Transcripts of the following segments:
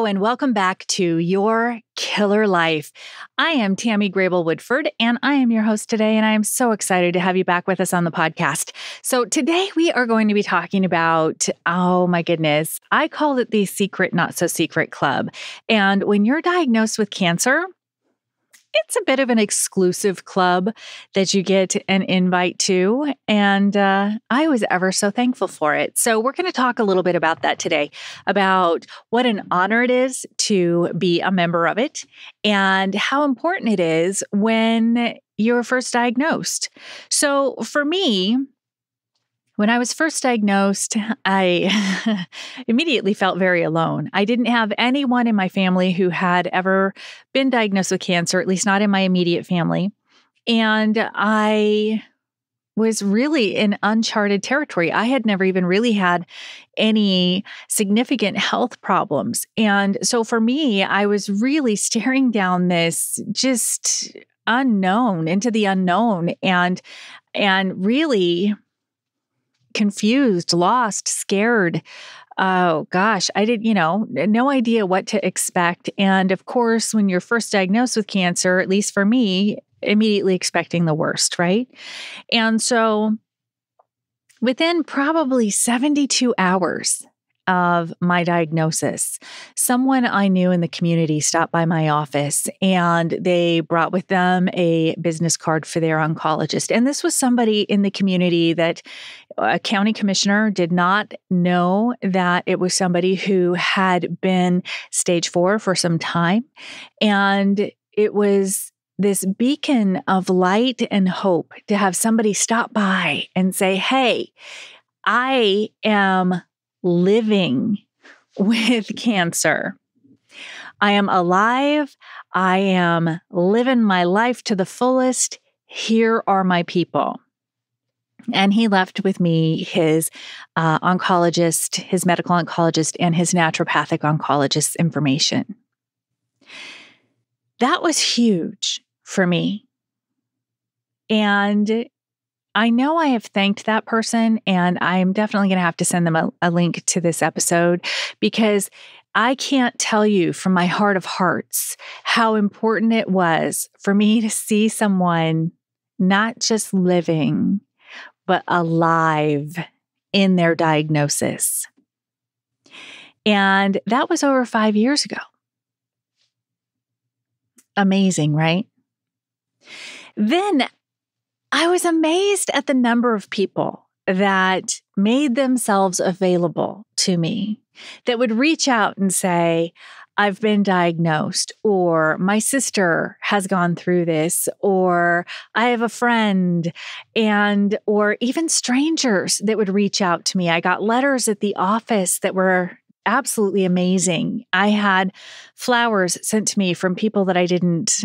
Hello, and welcome back to Your Killer Life. I am Tammey Grable-Woodford, and I am your host today, and I am so excited to have you back with us on the podcast. So today we are going to be talking about, oh my goodness, I called it the Secret Not So Secret Club. And when you're diagnosed with cancer, it's a bit of an exclusive club that you get an invite to, and I was ever so thankful for it. So we're going to talk a little bit about that today, about what an honor it is to be a member of it and how important it is when you're first diagnosed. So for me, when I was first diagnosed, I immediately felt very alone. I didn't have anyone in my family who had ever been diagnosed with cancer, at least not in my immediate family. And I was really in uncharted territory. I had never even really had any significant health problems. And so for me, I was really staring down this just unknown, into the unknown, and really confused, lost, scared. Oh gosh, I did, no idea what to expect. And of course, when you're first diagnosed with cancer, at least for me, immediately expecting the worst, right? And so within probably 72 hours of my diagnosis, someone I knew in the community stopped by my office and they brought with them a business card for their oncologist. And this was somebody in the community that a county commissioner did not know that it was somebody who had been stage 4 for some time. And it was this beacon of light and hope to have somebody stop by and say, hey, I am living with cancer. I am alive. I am living my life to the fullest. Here are my people. And he left with me his oncologist, his medical oncologist, and his naturopathic oncologist's information. That was huge for me. And I know I have thanked that person, and I'm definitely going to have to send them a link to this episode, because I can't tell you from my heart of hearts how important it was for me to see someone not just living, but alive in their diagnosis. And that was over 5 years ago. Amazing, right? Then I was amazed at the number of people that made themselves available to me, that would reach out and say, I've been diagnosed, or my sister has gone through this, or I have a friend, or even strangers that would reach out to me. I got letters at the office that were absolutely amazing. I had flowers sent to me from people that I didn't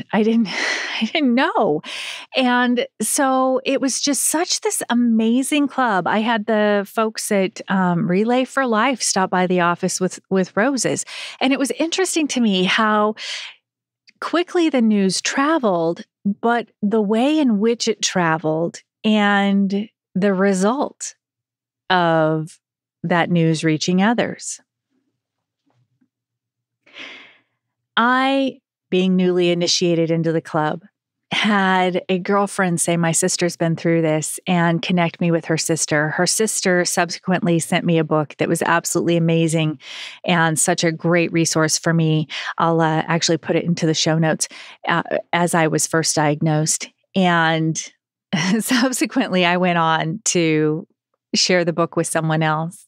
know. And so it was just such this amazing club. I had the folks at Relay for Life stop by the office with roses. And it was interesting to me how quickly the news traveled, but the way in which it traveled and the result of that news reaching others. I, being newly initiated into the club, had a girlfriend say, my sister's been through this, and connect me with her sister. Her sister subsequently sent me a book that was absolutely amazing and such a great resource for me. I'll actually put it into the show notes as I was first diagnosed. And subsequently, I went on to share the book with someone else.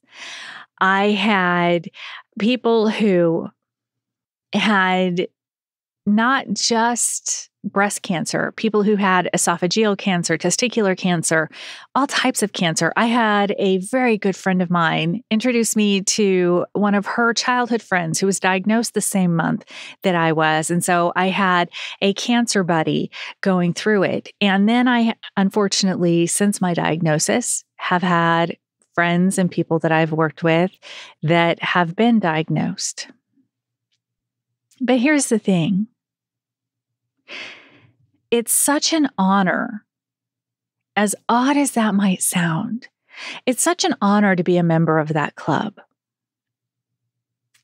I had people who had not just breast cancer, people who had esophageal cancer, testicular cancer, all types of cancer. I had a very good friend of mine introduce me to one of her childhood friends who was diagnosed the same month that I was. And so I had a cancer buddy going through it. And then I, unfortunately, since my diagnosis, have had friends and people that I've worked with that have been diagnosed. But here's the thing. It's such an honor, as odd as that might sound, it's such an honor to be a member of that club.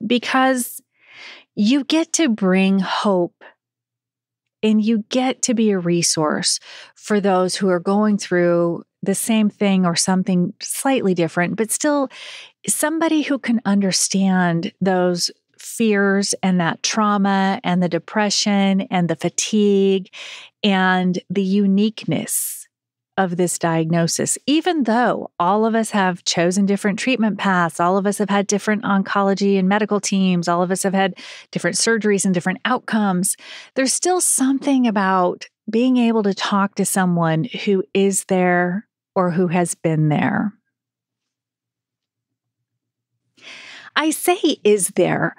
Because you get to bring hope and you get to be a resource for those who are going through the same thing or something slightly different, but still somebody who can understand those fears and that trauma and the depression and the fatigue and the uniqueness of this diagnosis. Even though all of us have chosen different treatment paths, all of us have had different oncology and medical teams, all of us have had different surgeries and different outcomes, there's still something about being able to talk to someone who is there or who has been there. I say is there,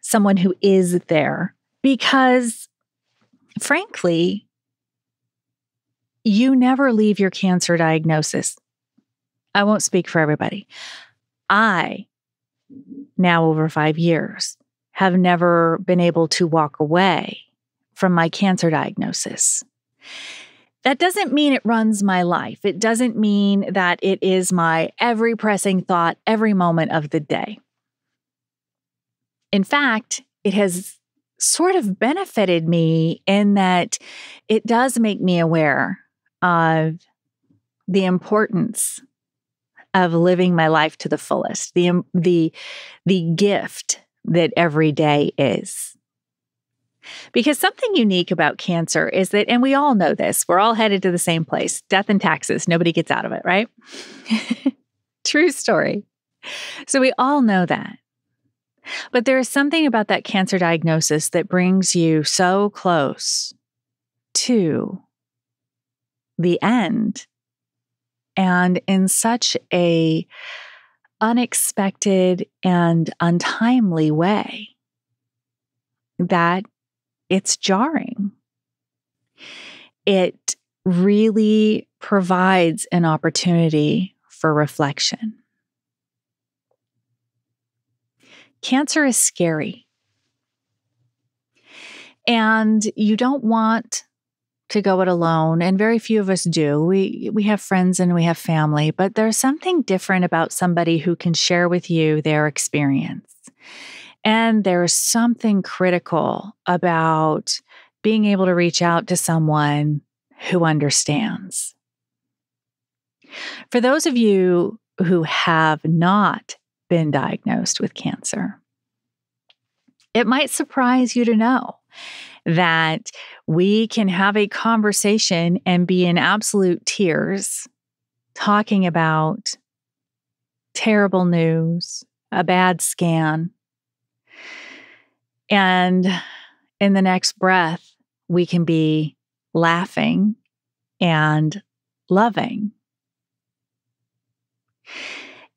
someone who is there, because frankly, you never leave your cancer diagnosis. I won't speak for everybody. I, now over 5 years, have never been able to walk away from my cancer diagnosis. That doesn't mean it runs my life. It doesn't mean that it is my every pressing thought every moment of the day. In fact, it has sort of benefited me in that it does make me aware of the importance of living my life to the fullest, the gift that every day is. Because something unique about cancer is that, and we all know this, we're all headed to the same place, death and taxes. Nobody gets out of it, right? True story. So we all know that. But there is something about that cancer diagnosis that brings you so close to the end, and in such a unexpected and untimely way that it's jarring. It really provides an opportunity for reflection. Cancer is scary, and you don't want to go it alone, and very few of us do. We have friends and we have family, but there's something different about somebody who can share with you their experience. And there's something critical about being able to reach out to someone who understands. For those of you who have not been diagnosed with cancer, it might surprise you to know that we can have a conversation and be in absolute tears talking about terrible news, a bad scan. And in the next breath, we can be laughing and loving.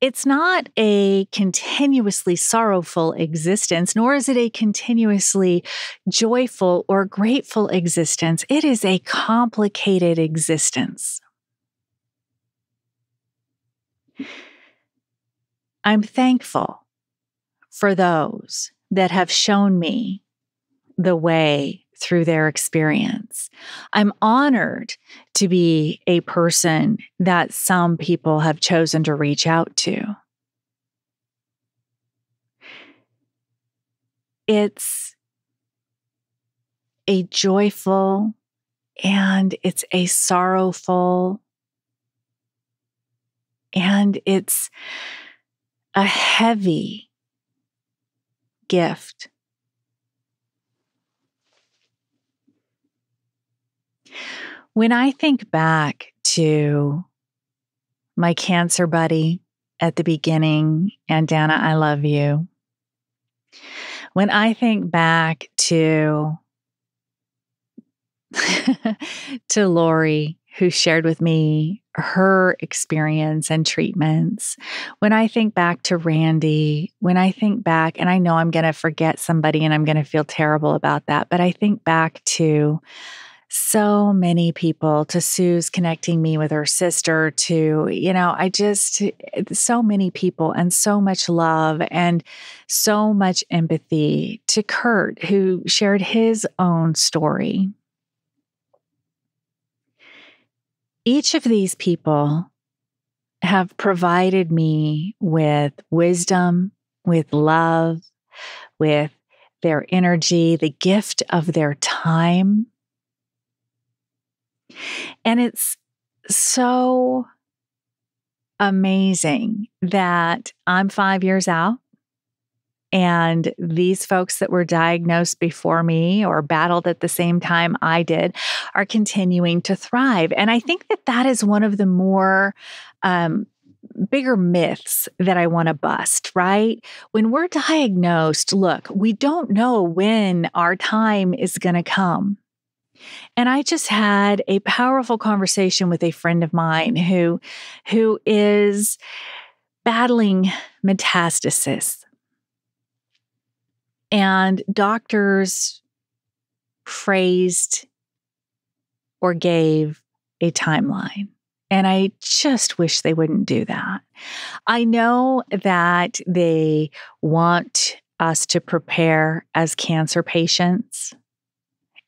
It's not a continuously sorrowful existence, nor is it a continuously joyful or grateful existence. It is a complicated existence. I'm thankful for those that have shown me the way through their experience. I'm honored to be a person that some people have chosen to reach out to. It's a joyful and it's a sorrowful and it's a heavy gift. When I think back to my cancer buddy at the beginning, and Dana, I love you. When I think back to Lori, who shared with me her experience and treatments, when I think back to Randy, when I think back, and I know I'm going to forget somebody and I'm going to feel terrible about that, but I think back to so many people, to Sue's connecting me with her sister, to, so many people and so much love and so much empathy, to Kurt, who shared his own story. Each of these people have provided me with wisdom, with love, with their energy, the gift of their time. And it's so amazing that I'm 5 years out and these folks that were diagnosed before me or battled at the same time I did are continuing to thrive. And I think that that is one of the more bigger myths that I want to bust, right? When we're diagnosed, look, we don't know when our time is going to come. And I just had a powerful conversation with a friend of mine who is battling metastasis. And doctors phrased or gave a timeline. And I just wish they wouldn't do that. I know that they want us to prepare as cancer patients.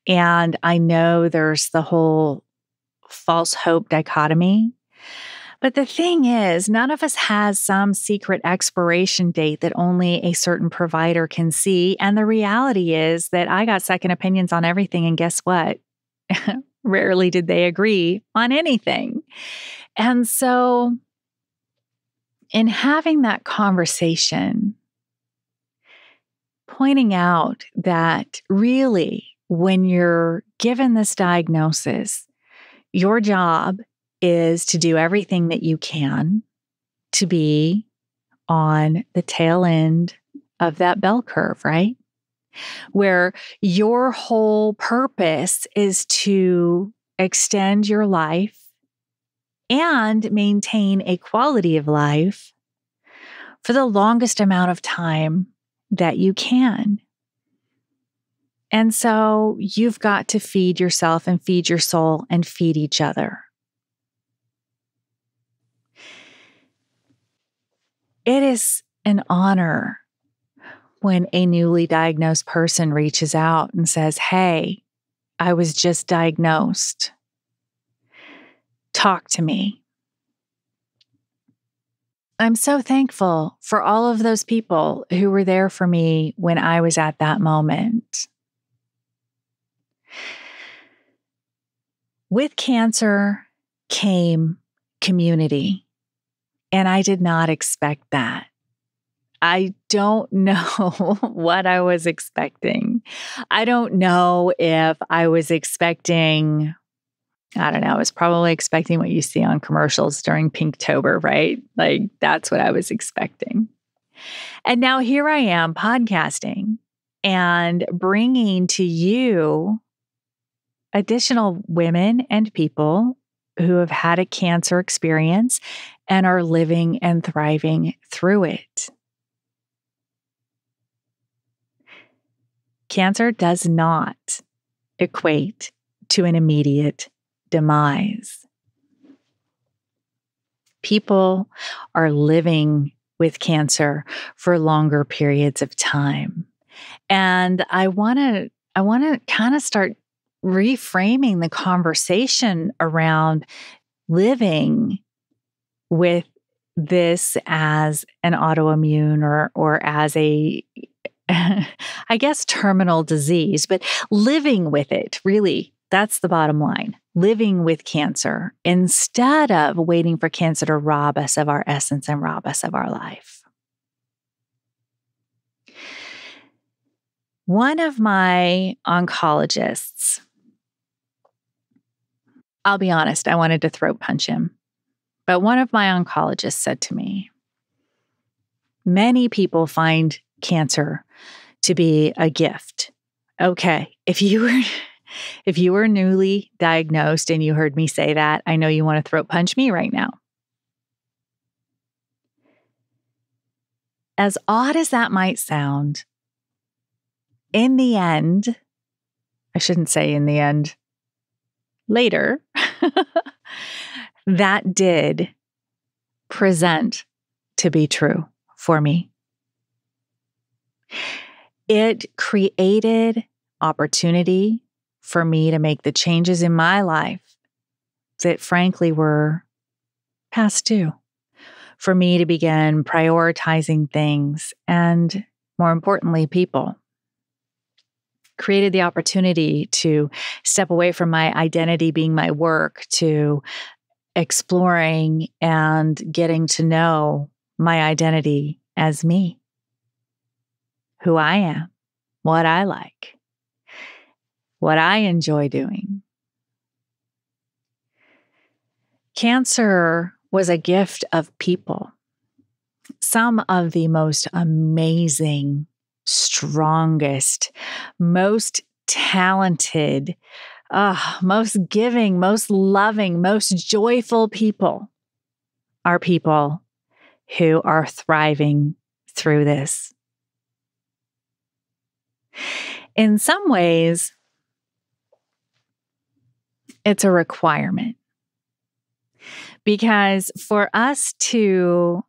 And I know there's the whole false hope dichotomy. But the thing is, none of us has some secret expiration date that only a certain provider can see. And the reality is that I got second opinions on everything. And guess what? Rarely did they agree on anything. And so in having that conversation, pointing out that really, when you're given this diagnosis, your job is to do everything that you can to be on the tail end of that bell curve, right? Where your whole purpose is to extend your life and maintain a quality of life for the longest amount of time that you can. And so you've got to feed yourself and feed your soul and feed each other. It is an honor when a newly diagnosed person reaches out and says, "Hey, I was just diagnosed. Talk to me." I'm so thankful for all of those people who were there for me when I was at that moment. With cancer came community, and I did not expect that. I don't know what I was expecting. I don't know if I was expecting, I don't know, I was probably expecting what you see on commercials during Pinktober, right? Like, that's what I was expecting. And now here I am podcasting and bringing to you additional women and people who have had a cancer experience and are living and thriving through it. Cancer does not equate to an immediate demise. People are living with cancer for longer periods of time. And I want to kind of start reframing the conversation around living with this as an autoimmune or as a I guess terminal disease, but living with it, really, that's the bottom line. Living with cancer instead of waiting for cancer to rob us of our essence and rob us of our life. One of my oncologists, I'll be honest, I wanted to throat punch him, but one of my oncologists said to me, many people find cancer to be a gift. Okay, if you were newly diagnosed and you heard me say that, I know you want to throat punch me right now. As odd as that might sound, in the end, I shouldn't say in the end, later, that did present to be true for me. It created opportunity for me to make the changes in my life that frankly were past due, for me to begin prioritizing things and, more importantly, people. created the opportunity to step away from my identity being my work to exploring and getting to know my identity as me, who I am, what I like, what I enjoy doing. Cancer was a gift of people. Some of the most amazing, strongest, most talented, most giving, most loving, most joyful people are people who are thriving through this. In some ways, it's a requirement because for us to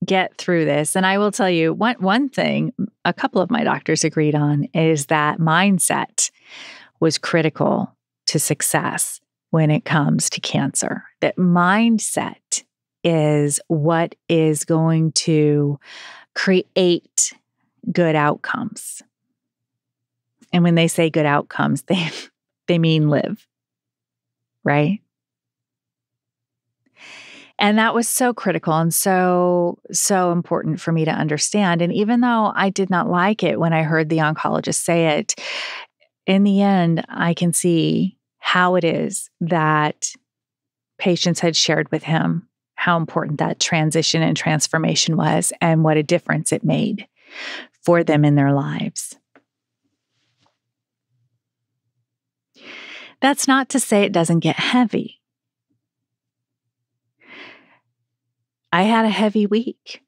get through this, and I will tell you one thing a couple of my doctors agreed on is that mindset was critical to success when it comes to cancer. That mindset is what is going to create good outcomes. And when they say good outcomes, they mean live, right? And that was so critical and so important for me to understand. And even though I did not like it when I heard the oncologist say it, in the end, I can see how it is that patients had shared with him how important that transition and transformation was and what a difference it made for them in their lives. That's not to say it doesn't get heavy. I had a heavy week.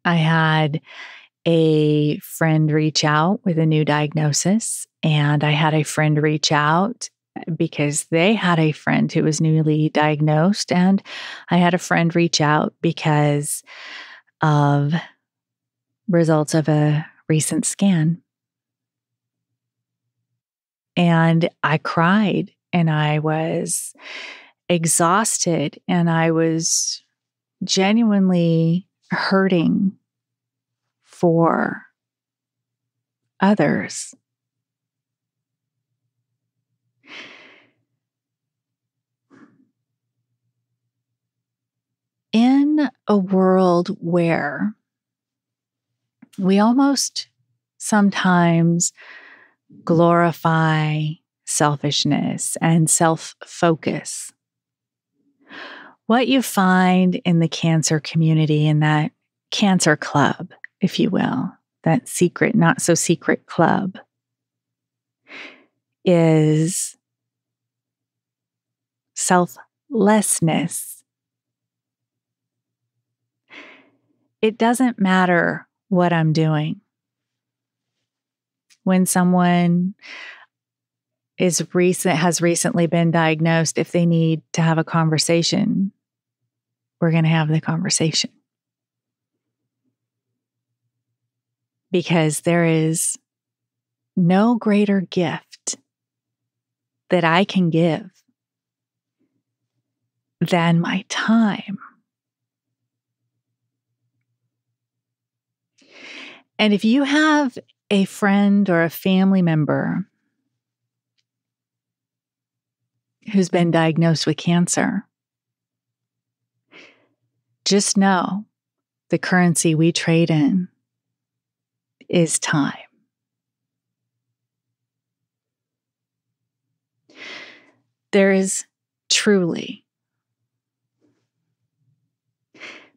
I had a friend reach out with a new diagnosis, and I had a friend reach out because they had a friend who was newly diagnosed, and I had a friend reach out because of results of a recent scan. And I cried and I was exhausted and I was genuinely hurting for others. In a world where we almost sometimes glorify selfishness and self-focus, what you find in the cancer community, in that cancer club, if you will, that secret, not so secret club, is selflessness. It doesn't matter what I'm doing. When someone has recently been diagnosed, if they need to have a conversation, we're going to have the conversation. Because there is no greater gift that I can give than my time. And if you have a friend or a family member who's been diagnosed with cancer, just know the currency we trade in is time. There is truly,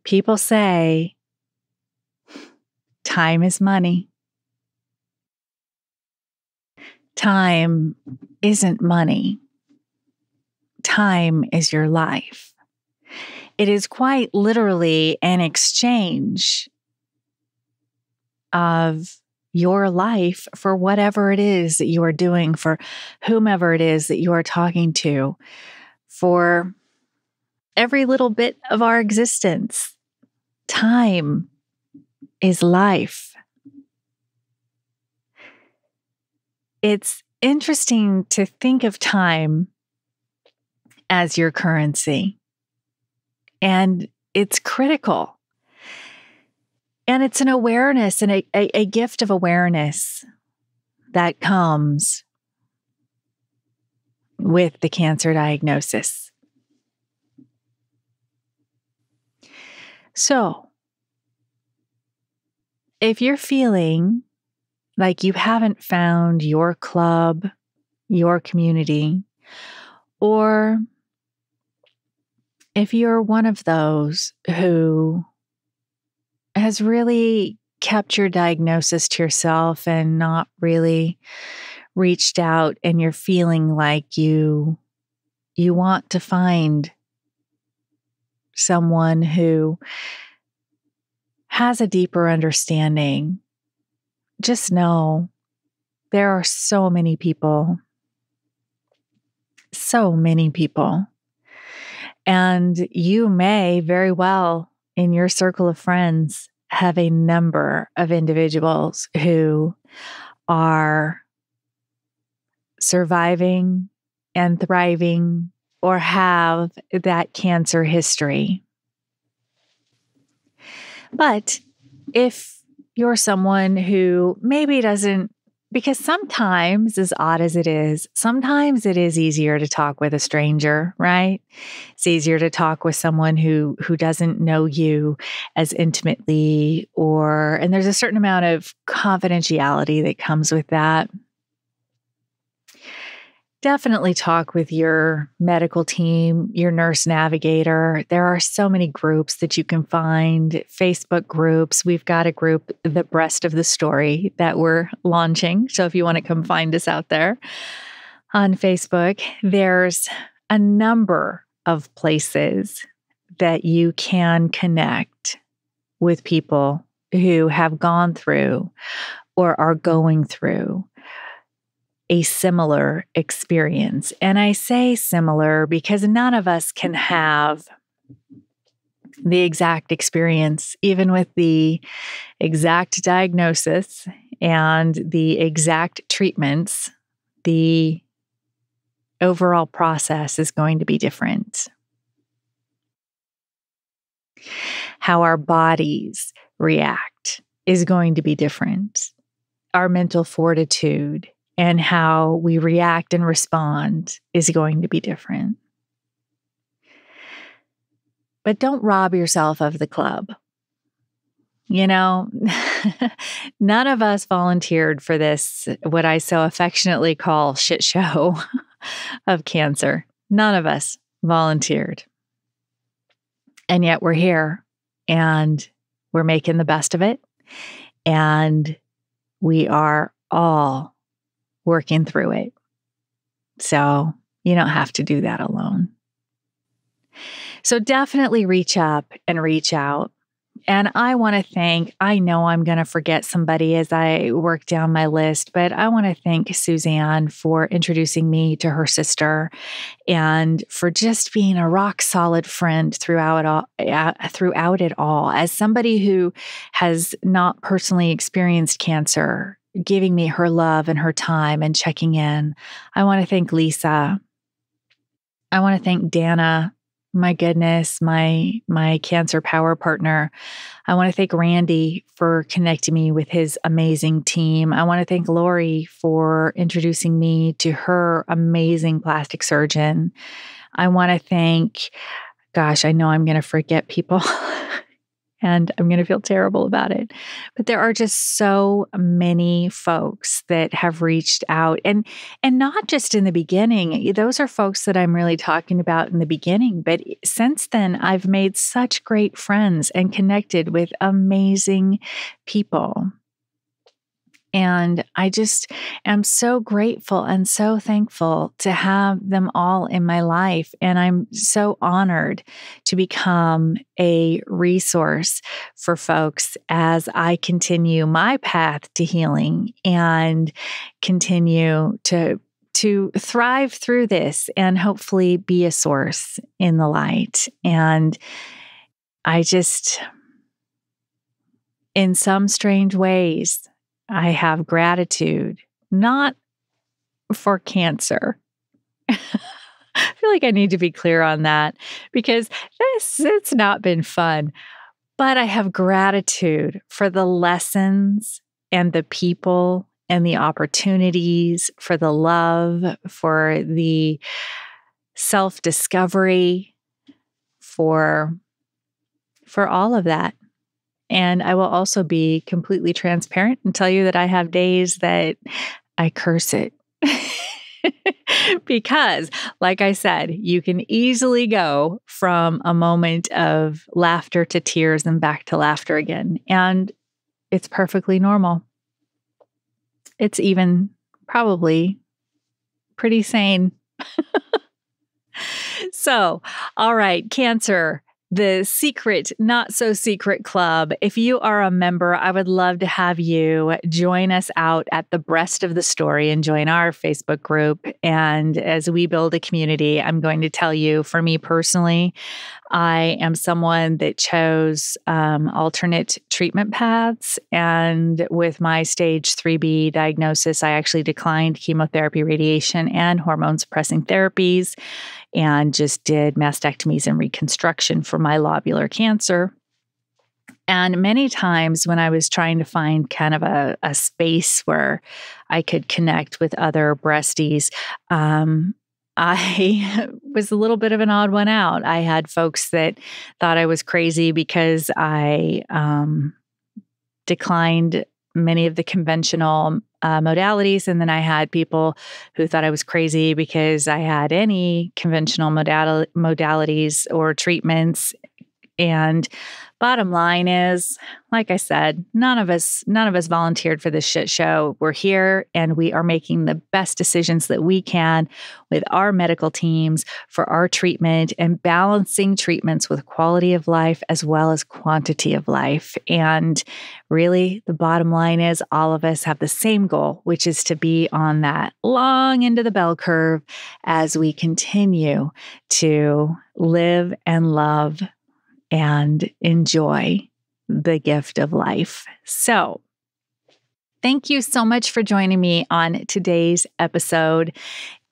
people say, time is money. Time isn't money. Time is your life. It is quite literally an exchange of your life for whatever it is that you are doing, for whomever it is that you are talking to, for every little bit of our existence. Time is life. It's interesting to think of time as your currency, and it's critical. And it's an awareness and a gift of awareness that comes with the cancer diagnosis. So, if you're feeling like you haven't found your club, your community, or if you're one of those who has really kept your diagnosis to yourself and not really reached out, and you're feeling like you want to find someone who has a deeper understanding, just know there are so many people, and you may very well in your circle of friends have a number of individuals who are surviving and thriving or have that cancer history. But if you're someone who maybe doesn't, because sometimes, as odd as it is, sometimes it is easier to talk with a stranger, right? It's easier to talk with someone who doesn't know you as intimately, and there's a certain amount of confidentiality that comes with that. Definitely talk with your medical team, your nurse navigator. There are so many groups that you can find, Facebook groups. We've got a group, The Breast of the Story, that we're launching. So if you want to come find us out there on Facebook, there's a number of places that you can connect with people who have gone through or are going through a similar experience. And I say similar because none of us can have the exact experience, even with the exact diagnosis and the exact treatments. The overall process is going to be different. How our bodies react is going to be different. Our mental fortitude and how we react and respond is going to be different. But don't rob yourself of the club. You know, none of us volunteered for this, what I so affectionately call shit show of cancer. None of us volunteered. And yet we're here and we're making the best of it. And we are all working through it. So you don't have to do that alone. So definitely reach up and reach out. And I want to thank, I know I'm going to forget somebody as I work down my list, but I want to thank Suzanne for introducing me to her sister and for just being a rock solid friend throughout it all. As somebody who has not personally experienced cancer, giving me her love and her time and checking in. I want to thank Lisa. I want to thank Dana, my goodness, my cancer power partner. I want to thank Randy for connecting me with his amazing team. I want to thank Lori for introducing me to her amazing plastic surgeon. I want to thank, gosh, I know I'm going to forget people. And I'm going to feel terrible about it. But there are just so many folks that have reached out, and not just in the beginning. Those are folks that I'm really talking about in the beginning. But since then, I've made such great friends and connected with amazing people. And I just am so grateful and so thankful to have them all in my life. And I'm so honored to become a resource for folks as I continue my path to healing and continue to thrive through this and hopefully be a source in the light. And I just, in some strange ways, I have gratitude, not for cancer. I feel like I need to be clear on that because it's not been fun. But I have gratitude for the lessons and the people and the opportunities, for the love, for the self-discovery, for all of that. And I will also be completely transparent and tell you that I have days that I curse it. Because, like I said, you can easily go from a moment of laughter to tears and back to laughter again. And it's perfectly normal. It's even probably pretty sane. So, all right, Cancer, the secret, not so secret club. If you are a member, I would love to have you join us out at the breast of the story and join our Facebook group. And as we build a community, I'm going to tell you, for me personally, I am someone that chose alternate treatment paths. And with my stage 3B diagnosis, I actually declined chemotherapy, radiation, and hormone suppressing therapies, and just did mastectomies and reconstruction for my lobular cancer. And many times when I was trying to find kind of a space where I could connect with other breasties, I was a little bit of an odd one out. I had folks that thought I was crazy because I declined many of the conventional modalities. And then I had people who thought I was crazy because I had any conventional modalities or treatments. And bottom line is, like I said, none of us volunteered for this shit show. We're here and we are making the best decisions that we can with our medical teams for our treatment and balancing treatments with quality of life as well as quantity of life. And really, the bottom line is all of us have the same goal, which is to be on that long end of the bell curve as we continue to live and love and enjoy the gift of life. So, thank you so much for joining me on today's episode.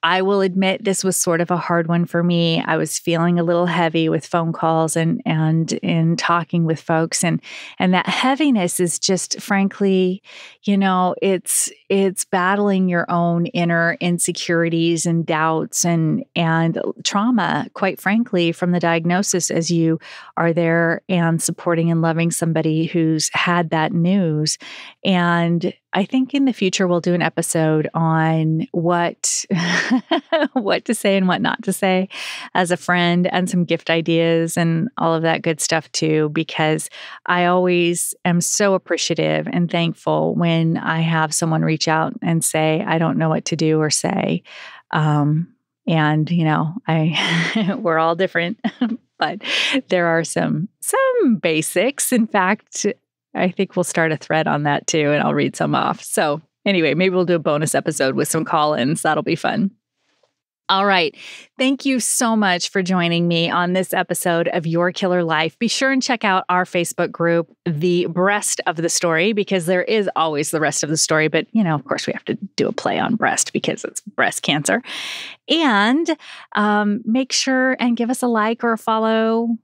I will admit this was sort of a hard one for me. I was feeling a little heavy with phone calls and in talking with folks, and that heaviness is just, frankly, it's battling your own inner insecurities and doubts and trauma, quite frankly, from the diagnosis as you are there and supporting and loving somebody who's had that news. And I think in the future, we'll do an episode on what to say and what not to say as a friend, and some gift ideas and all of that good stuff too, because I always am so appreciative and thankful when I have someone reach out and say, I don't know what to do or say. And, we're all different, but there are some basics. In fact, I think we'll start a thread on that too, and I'll read some off. So anyway, maybe we'll do a bonus episode with some call-ins. That'll be fun. All right. Thank you so much for joining me on this episode of Your Killer Life. Be sure and check out our Facebook group, The Breast of the Story, because there is always the rest of the story. But, of course, we have to do a play on breast because it's breast cancer. And make sure and give us a like or a follow.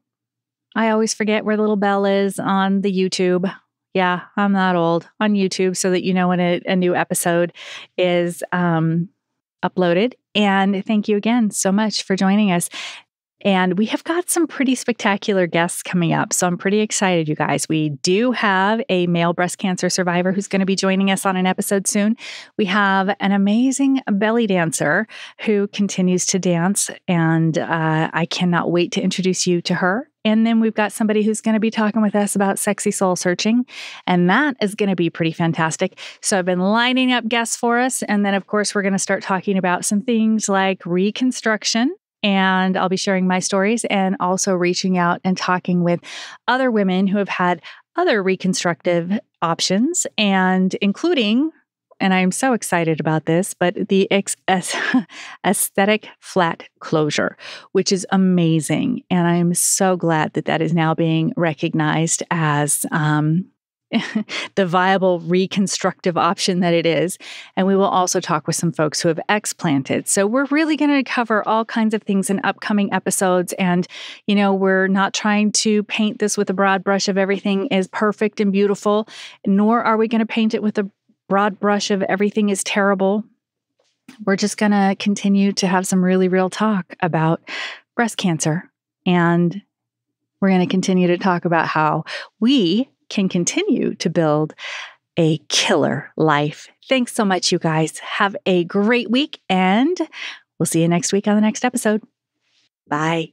I always forget where the little bell is on the YouTube. Yeah, I'm not old. On YouTube, so that you know when a new episode is uploaded. And thank you again so much for joining us. And we have got some pretty spectacular guests coming up. So I'm pretty excited, you guys. We do have a male breast cancer survivor who's going to be joining us on an episode soon. We have an amazing belly dancer who continues to dance. And I cannot wait to introduce you to her. And then we've got somebody who's going to be talking with us about sexy soul searching. And that is going to be pretty fantastic. So I've been lining up guests for us. And then, of course, we're going to start talking about some things like reconstruction. And I'll be sharing my stories and also reaching out and talking with other women who have had other reconstructive options, and including, and I'm so excited about this, but the aesthetic flat closure, which is amazing. And I'm so glad that that is now being recognized as the viable reconstructive option that it is. And we will also talk with some folks who have explanted. So we're really going to cover all kinds of things in upcoming episodes. And, we're not trying to paint this with a broad brush of everything is perfect and beautiful, nor are we going to paint it with a broad brush of everything is terrible. We're just going to continue to have some really real talk about breast cancer. And we're going to continue to talk about how we can continue to build a killer life. Thanks so much, you guys. Have a great week, and we'll see you next week on the next episode. Bye.